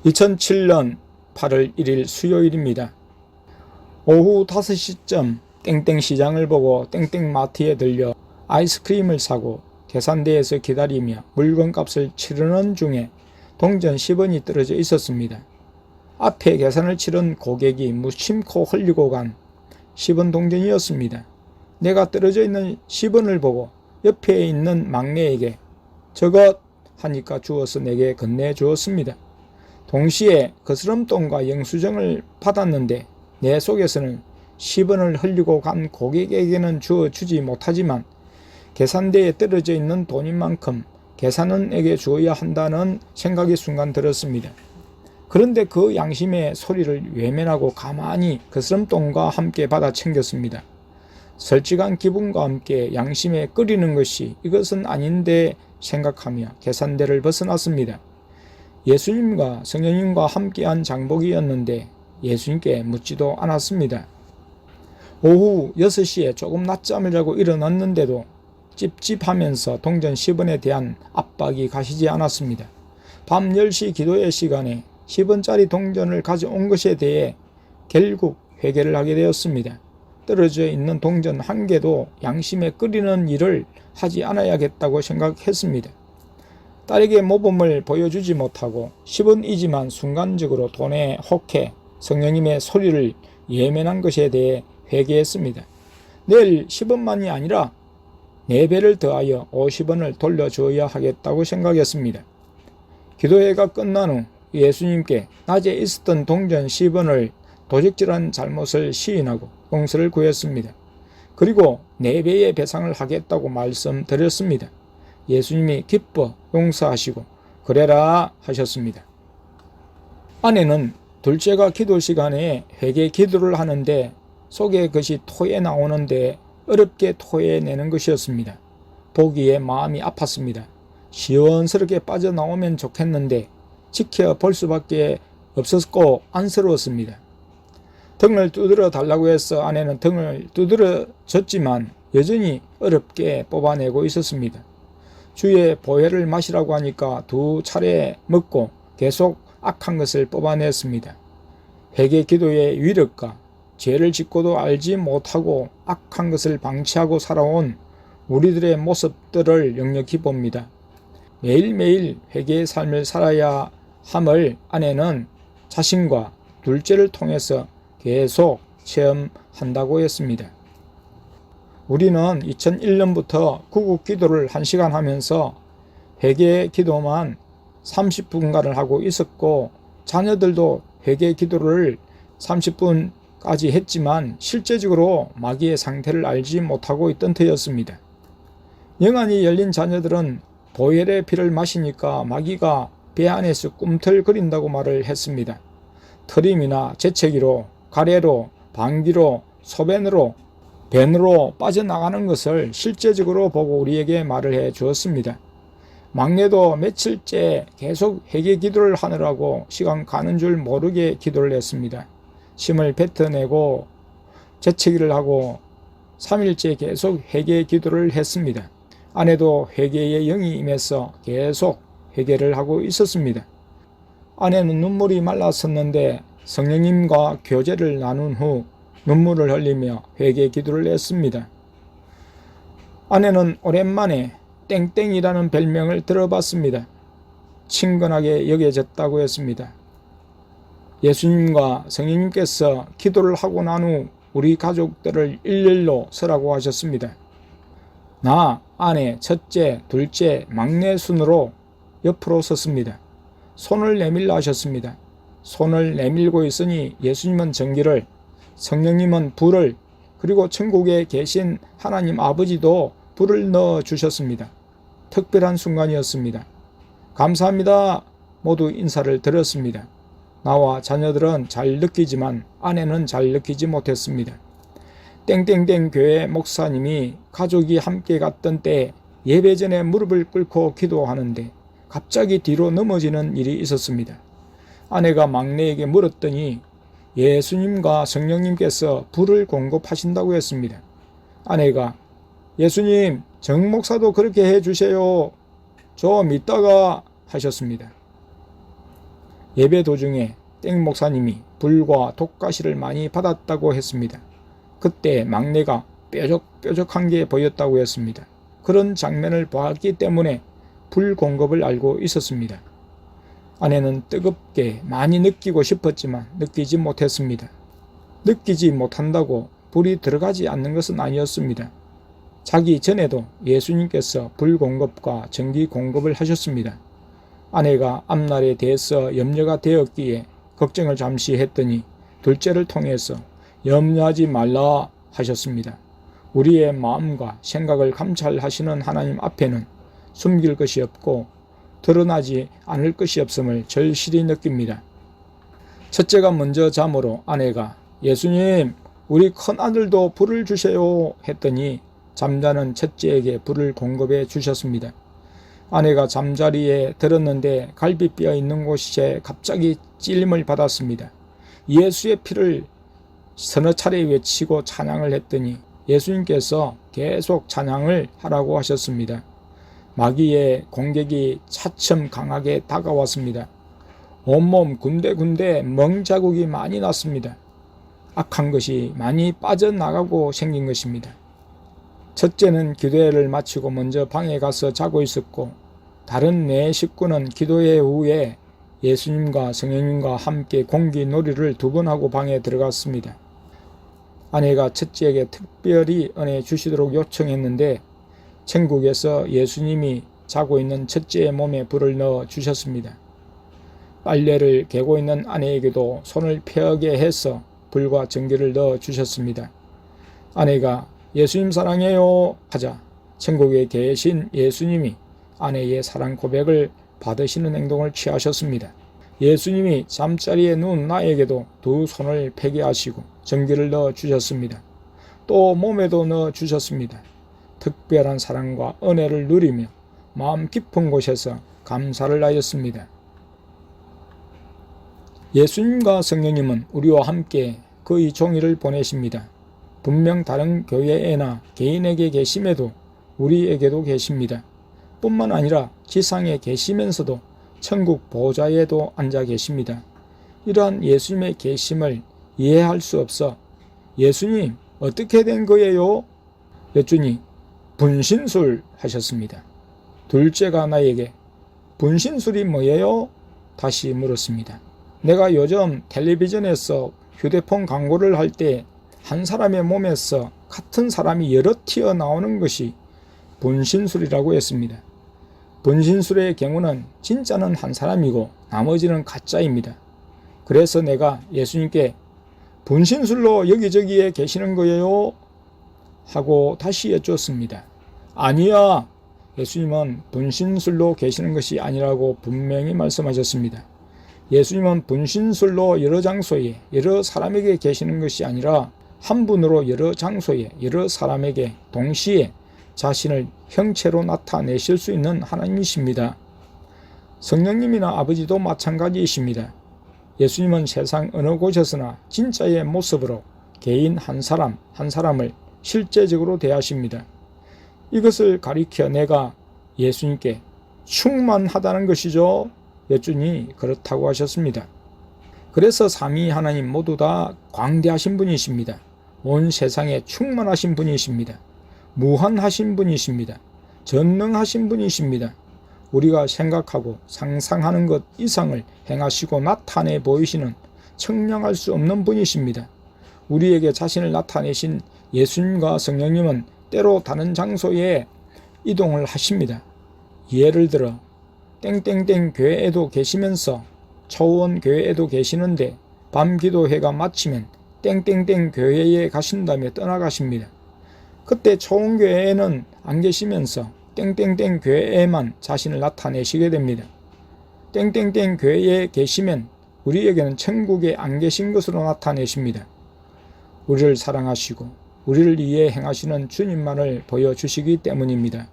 2007년 8월 1일 수요일입니다. 오후 5시쯤 땡땡 시장을 보고 땡땡 마트에 들려 아이스크림을 사고 계산대에서 기다리며 물건값을 치르는 중에 동전 10원이 떨어져 있었습니다. 앞에 계산을 치른 고객이 무심코 흘리고 간 10원 동전이었습니다. 내가 떨어져 있는 10원을 보고 옆에 있는 막내에게 저것 하니까 주어서 내게 건네주었습니다. 동시에 거스름돈과 영수증을 받았는데 내 속에서는 10원을 흘리고 간 고객에게는 주지 못하지만 계산대에 떨어져 있는 돈인 만큼 계산원에게 주어야 한다는 생각이 순간 들었습니다. 그런데 그 양심의 소리를 외면하고 가만히 거스름돈과 함께 받아 챙겼습니다. 솔직한 기분과 함께 양심에 끓이는 것이 이것은 아닌데 생각하며 계산대를 벗어났습니다. 예수님과 성령님과 함께한 장복이었는데 예수님께 묻지도 않았습니다. 오후 6시에 조금 낮잠을 자고 일어났는데도 찝찝하면서 동전 10원에 대한 압박이 가시지 않았습니다. 밤 10시 기도의 시간에 10원짜리 동전을 가져온 것에 대해 결국 회개를 하게 되었습니다. 떨어져 있는 동전 한 개도 양심에 끓이는 일을 하지 않아야겠다고 생각했습니다. 딸에게 모범을 보여주지 못하고 10원이지만 순간적으로 돈에 혹해 성령님의 소리를 예면한 것에 대해 회개했습니다. 내일 10원만이 아니라 4배를 더하여 50원을 돌려줘야 하겠다고 생각했습니다. 기도회가 끝난 후 예수님께 낮에 있었던 동전 10원을 도적질한 잘못을 시인하고 용서를 구했습니다. 그리고 4배의 배상을 하겠다고 말씀드렸습니다. 예수님이 기뻐 용서하시고 그래라 하셨습니다. 아내는 둘째가 기도 시간에 회개 기도를 하는데 속에 것이 토해 나오는데 어렵게 토해내는 것이었습니다. 보기에 마음이 아팠습니다. 시원스럽게 빠져나오면 좋겠는데 지켜볼 수밖에 없었고 안쓰러웠습니다. 등을 두드려 달라고 해서 아내는 등을 두드려 줬지만 여전히 어렵게 뽑아내고 있었습니다. 주의 보혈을 마시라고 하니까 2차례 먹고 계속 악한 것을 뽑아냈습니다. 회개 기도의 위력과 죄를 짓고도 알지 못하고 악한 것을 방치하고 살아온 우리들의 모습들을 역력히 봅니다. 매일매일 회개의 삶을 살아야 함을 아내는 자신과 둘째를 통해서 계속 체험한다고 했습니다. 우리는 2001년부터 구국 기도를 1시간 하면서 회개 기도만 30분간을 하고 있었고 자녀들도 회개 기도를 30분까지 했지만 실제적으로 마귀의 상태를 알지 못하고 있던 터였습니다. 영안이 열린 자녀들은 보혈의 피를 마시니까 마귀가 배 안에서 꿈틀거린다고 말을 했습니다. 트림이나 재채기로, 가래로, 방귀로, 소변으로, 벤으로 빠져나가는 것을 실제적으로 보고 우리에게 말을 해 주었습니다. 막내도 며칠째 계속 회개 기도를 하느라고 시간 가는 줄 모르게 기도를 했습니다. 침을 뱉어내고 재채기를 하고 3일째 계속 회개 기도를 했습니다. 아내도 회개의 영이 임해서 계속 회개를 하고 있었습니다. 아내는 눈물이 말랐었는데 성령님과 교제를 나눈 후 눈물을 흘리며 회개 기도를 했습니다. 아내는 오랜만에 땡땡이라는 별명을 들어봤습니다. 친근하게 여겨졌다고 했습니다. 예수님과 성령님께서 기도를 하고 난 후 우리 가족들을 일렬로 서라고 하셨습니다. 나, 아내, 첫째, 둘째, 막내 순으로 옆으로 섰습니다. 손을 내밀라 하셨습니다. 손을 내밀고 있으니 예수님은 전기를, 성령님은 불을, 그리고 천국에 계신 하나님 아버지도 불을 넣어 주셨습니다. 특별한 순간이었습니다. 감사합니다. 모두 인사를 드렸습니다. 나와 자녀들은 잘 느끼지만 아내는 잘 느끼지 못했습니다. 땡땡땡 교회 목사님이 가족이 함께 갔던 때 예배 전에 무릎을 꿇고 기도하는데 갑자기 뒤로 넘어지는 일이 있었습니다. 아내가 막내에게 물었더니 예수님과 성령님께서 불을 공급하신다고 했습니다. 아내가 예수님, 정 목사도 그렇게 해주세요. 좀 이따가 하셨습니다. 예배 도중에 땡 목사님이 불과 독가시를 많이 받았다고 했습니다. 그때 막내가 뾰족뾰족한 게 보였다고 했습니다. 그런 장면을 보았기 때문에 불 공급을 알고 있었습니다. 아내는 뜨겁게 많이 느끼고 싶었지만 느끼지 못했습니다. 느끼지 못한다고 불이 들어가지 않는 것은 아니었습니다. 자기 전에도 예수님께서 불 공급과 전기 공급을 하셨습니다. 아내가 앞날에 대해서 염려가 되었기에 걱정을 잠시 했더니 둘째를 통해서 염려하지 말라 하셨습니다. 우리의 마음과 생각을 감찰하시는 하나님 앞에는 숨길 것이 없고 드러나지 않을 것이 없음을 절실히 느낍니다. 첫째가 먼저 잠으로 아내가 예수님, 우리 큰아들도 불을 주세요 했더니 잠자는 첫째에게 불을 공급해 주셨습니다. 아내가 잠자리에 들었는데 갈비뼈 있는 곳에 갑자기 찔림을 받았습니다. 예수의 피를 서너 차례 외치고 찬양을 했더니 예수님께서 계속 찬양을 하라고 하셨습니다. 마귀의 공격이 차츰 강하게 다가왔습니다. 온몸 군데군데 멍자국이 많이 났습니다. 악한 것이 많이 빠져나가고 생긴 것입니다. 첫째는 기도회를 마치고 먼저 방에 가서 자고 있었고 다른 네 식구는 기도회 후에 예수님과 성령님과 함께 공기놀이를 2번 하고 방에 들어갔습니다. 아내가 첫째에게 특별히 은혜 주시도록 요청했는데 천국에서 예수님이 자고 있는 첫째의 몸에 불을 넣어 주셨습니다. 빨래를 개고 있는 아내에게도 손을 펴게 해서 불과 전기를 넣어 주셨습니다. 아내가 예수님 사랑해요 하자 천국에 계신 예수님이 아내의 사랑 고백을 받으시는 행동을 취하셨습니다. 예수님이 잠자리에 누운 나에게도 2 손을 펴게 하시고 전기를 넣어 주셨습니다. 또 몸에도 넣어 주셨습니다. 특별한 사랑과 은혜를 누리며 마음 깊은 곳에서 감사를 하였습니다. 예수님과 성령님은 우리와 함께 그의 종일을 보내십니다. 분명 다른 교회에나 개인에게 계심에도 우리에게도 계십니다. 뿐만 아니라 지상에 계시면서도 천국 보좌에도 앉아 계십니다. 이러한 예수님의 계심을 이해할 수 없어 예수님 어떻게 된 거예요? 여쭈니 분신술 하셨습니다. 둘째가 나에게 분신술이 뭐예요? 다시 물었습니다. 내가 요즘 텔레비전에서 휴대폰 광고를 할 때 한 사람의 몸에서 같은 사람이 여러 튀어나오는 것이 분신술이라고 했습니다. 분신술의 경우는 진짜는 한 사람이고 나머지는 가짜입니다. 그래서 내가 예수님께 분신술로 여기저기에 계시는 거예요? 하고 다시 여쭈었습니다. 아니야. 예수님은 분신술로 계시는 것이 아니라고 분명히 말씀하셨습니다. 예수님은 분신술로 여러 장소에 여러 사람에게 계시는 것이 아니라 한 분으로 여러 장소에 여러 사람에게 동시에 자신을 형체로 나타내실 수 있는 하나님이십니다. 성령님이나 아버지도 마찬가지이십니다. 예수님은 세상 어느 곳에서나 진짜의 모습으로 개인 한 사람 한 사람을 실제적으로 대하십니다. 이것을 가리켜 내가 예수님께 충만하다는 것이죠. 여쭈니 그렇다고 하셨습니다. 그래서 삼위 하나님 모두 다 광대하신 분이십니다. 온 세상에 충만하신 분이십니다. 무한하신 분이십니다. 전능하신 분이십니다. 우리가 생각하고 상상하는 것 이상을 행하시고 나타내 보이시는 청량할 수 없는 분이십니다. 우리에게 자신을 나타내신 예수님과 성령님은 때로 다른 장소에 이동을 하십니다. 예를 들어 땡땡땡 교회에도 계시면서 초원 교회에도 계시는데 밤 기도회가 마치면 땡땡땡 교회에 가신 다음에 떠나가십니다. 그때 초원 교회에는 안 계시면서 땡땡땡 교회에만 자신을 나타내시게 됩니다. 땡땡땡 교회에 계시면 우리에게는 천국에 안 계신 것으로 나타내십니다. 우리를 사랑하시고 우리를 위해 행하시는 주님만을 보여주시기 때문입니다.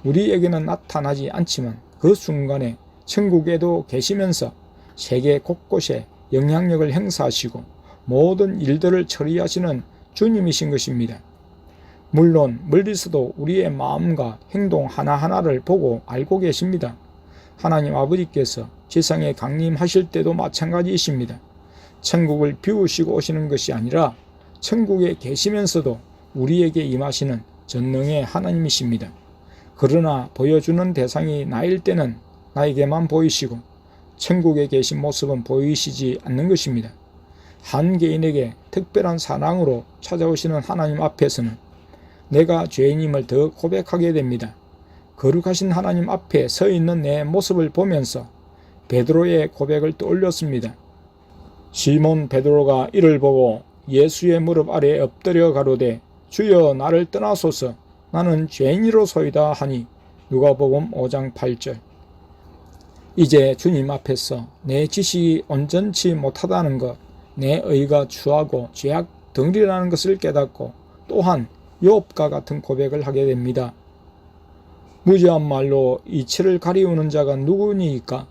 우리에게는 나타나지 않지만 그 순간에 천국에도 계시면서 세계 곳곳에 영향력을 행사하시고 모든 일들을 처리하시는 주님이신 것입니다. 물론 멀리서도 우리의 마음과 행동 하나하나를 보고 알고 계십니다. 하나님 아버지께서 지상에 강림하실 때도 마찬가지이십니다. 천국을 비우시고 오시는 것이 아니라 천국에 계시면서도 우리에게 임하시는 전능의 하나님이십니다. 그러나 보여주는 대상이 나일 때는 나에게만 보이시고 천국에 계신 모습은 보이시지 않는 것입니다. 한 개인에게 특별한 사랑으로 찾아오시는 하나님 앞에서는 내가 죄인임을 더 고백하게 됩니다. 거룩하신 하나님 앞에 서 있는 내 모습을 보면서 베드로의 고백을 떠올렸습니다. 시몬 베드로가 이를 보고 예수의 무릎 아래 엎드려 가로되 주여 나를 떠나소서 나는 죄인이로소이다 하니 누가복음 5장 8절. 이제 주님 앞에서 내 지식이 온전치 못하다는 것, 내 의가 추하고 죄악 덩어리라는 것을 깨닫고 또한 욥과 같은 고백을 하게 됩니다. 무지한 말로 이치를 가리우는 자가 누구니이까?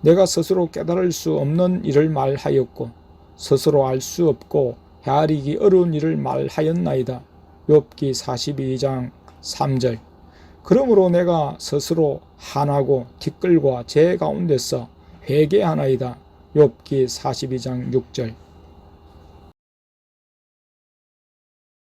내가 스스로 깨달을 수 없는 일을 말하였고 스스로 알 수 없고 헤아리기 어려운 일을 말하였나이다. 욥기 42장 3절. 그러므로 내가 스스로 한하고 티끌과 제 가운데서 회개하나이다. 욥기 42장 6절.